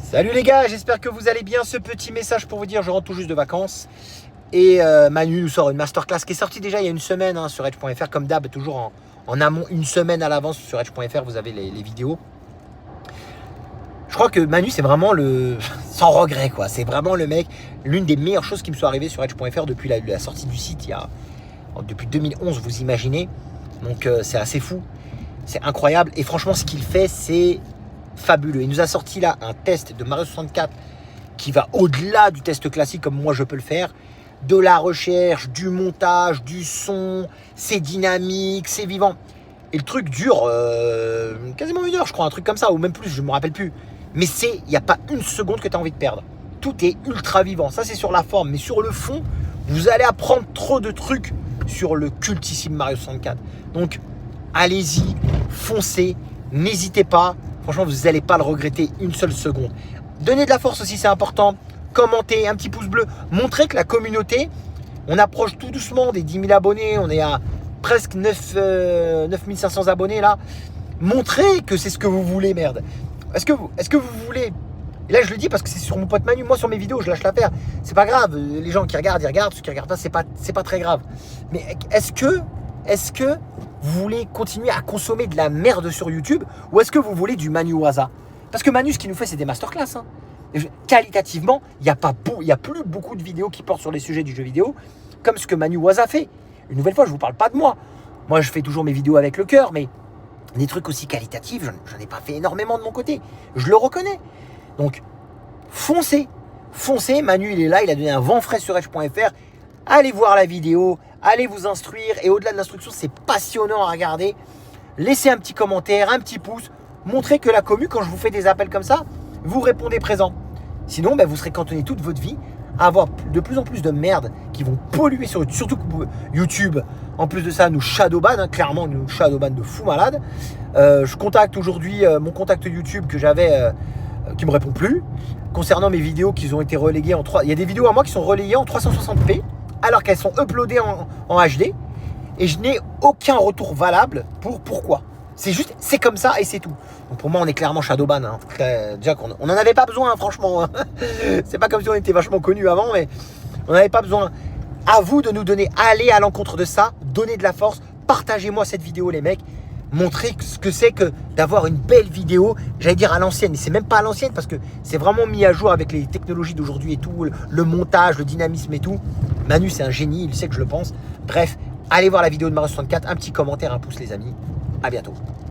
Salut les gars, j'espère que vous allez bien. Ce petit message pour vous dire, je rentre tout juste de vacances. Et Manu nous sort une masterclass qui est sortie déjà il y a une semaine sur edge.fr. Comme d'hab, toujours en amont, une semaine à l'avance sur edge.fr, vous avez les vidéos. Je crois que Manu, c'est vraiment le... sans regret quoi. C'est vraiment le mec, l'une des meilleures choses qui me soit arrivée sur edge.fr depuis la sortie du site, depuis 2011, vous imaginez. Donc c'est assez fou, c'est incroyable. Et franchement, ce qu'il fait, c'est fabuleux. Il nous a sorti là un test de Mario 64 qui va au-delà du test classique comme moi je peux le faire. De la recherche, du montage, du son, c'est dynamique, c'est vivant. Et le truc dure quasiment 1 heure, je crois, un truc comme ça, ou même plus, je ne me rappelle plus. Mais il n'y a pas une seconde que tu as envie de perdre. Tout est ultra vivant. Ça, c'est sur la forme. Mais sur le fond, vous allez apprendre trop de trucs sur le cultissime Mario 64. Donc, allez-y, foncez, n'hésitez pas. Franchement, vous n'allez pas le regretter une seule seconde. Donnez de la force aussi, c'est important. Commentez, un petit pouce bleu. Montrez que la communauté, on approche tout doucement des 10 000 abonnés. On est à presque 9 500 abonnés là. Montrez que c'est ce que vous voulez, merde. Est-ce que vous voulez... Et là, je le dis parce que c'est sur mon pote Manu. Moi, sur mes vidéos, je lâche l'affaire. C'est pas grave. Les gens qui regardent, ils regardent. Ceux qui regardent pas, c'est pas très grave. Mais est-ce que vous voulez continuer à consommer de la merde sur YouTube ou est-ce que vous voulez du Manu Waza? Parce que Manu, ce qu'il nous fait, c'est des masterclass. Hein. Qualitativement, il n'y a plus beaucoup de vidéos qui portent sur les sujets du jeu vidéo comme ce que Manu Waza fait. Une nouvelle fois, je ne vous parle pas de moi. Moi, je fais toujours mes vidéos avec le cœur, mais des trucs aussi qualitatifs, j'en ai pas fait énormément de mon côté. Je le reconnais. Donc, foncez. Manu, il est là, il a donné un vent frais sur edge.fr. Allez voir la vidéo, allez vous instruire. Et au-delà de l'instruction, c'est passionnant à regarder. Laissez un petit commentaire, un petit pouce. Montrez que la commu, quand je vous fais des appels comme ça, vous répondez présent. Sinon, vous serez cantonné toute votre vie à avoir de plus en plus de merde qui vont polluer surtout YouTube. En plus de ça, nous shadowban, clairement, nous shadowban de fou malade. Je contacte aujourd'hui mon contact YouTube que j'avais, qui me répond plus. Concernant mes vidéos qui ont été reléguées en 3... Il y a des vidéos à moi qui sont relayées en 360p alors qu'elles sont uploadées en HD. Et je n'ai aucun retour valable pour pourquoi. C'est comme ça et c'est tout. Donc pour moi, on est clairement shadowban. Hein. Déjà qu'on n'en avait pas besoin, franchement. Hein. C'est pas comme si on était vachement connus avant, mais on n'avait pas besoin. À vous de nous donner, allez à l'encontre de ça, donnez de la force, partagez-moi cette vidéo, les mecs. Montrez ce que c'est que d'avoir une belle vidéo, j'allais dire à l'ancienne, mais c'est même pas à l'ancienne parce que c'est vraiment mis à jour avec les technologies d'aujourd'hui et tout, le montage, le dynamisme et tout. Manu, c'est un génie, il sait que je le pense. Bref, allez voir la vidéo de Mario 64, un petit commentaire, un pouce, les amis. À bientôt.